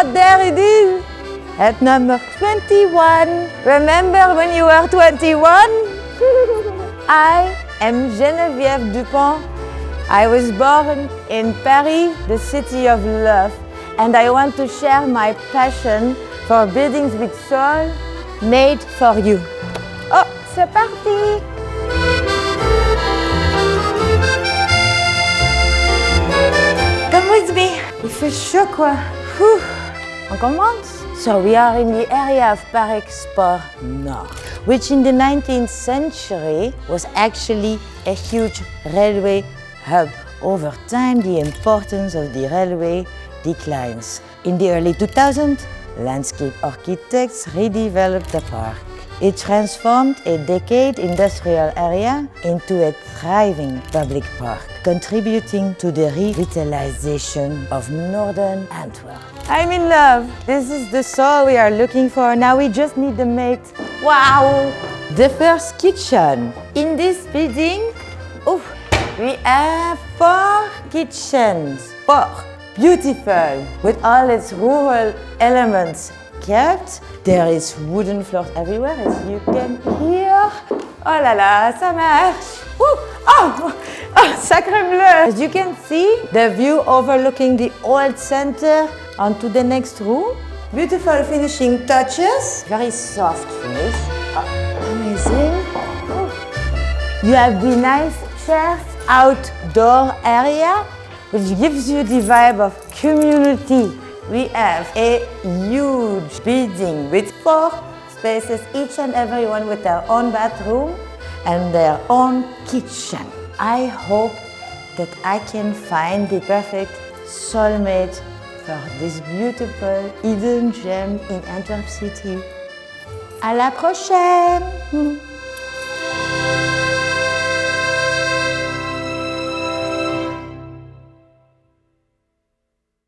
there it is. At number 21. Remember when you were 21? I am Geneviève Dupont. I was born in Paris, the city of love, and I want to share my passion for buildings with soul made for you. Oh, c'est parti! Come with me. Il fait chaud quoi. On commence? So we are in the area of Paris-Port Nord, which in the 19th century was actually a huge railway hub. Over time, the importance of the railway declines. In the early 2000s, landscape architects redeveloped the park. It transformed a decayed industrial area into a thriving public park, contributing to the revitalization of northern Antwerp. I'm in love. This is the soul we are looking for. Now we just need the mate. Wow! The first kitchen. In this building, we have 4 kitchens. 4. Beautiful, with all its rural elements kept. There is wooden floors everywhere, as you can hear. Oh là là, ça marche. Oh, sacré bleu. As you can see, the view overlooking the old center onto the next room. Beautiful finishing touches. Very soft finish. Amazing. You have the nice chairs outdoor area, which gives you the vibe of community. We have a huge building with 4 spaces, each and every one with their own bathroom and their own kitchen. I hope that I can find the perfect soulmate for this beautiful hidden gem in Antwerp City. À la prochaine!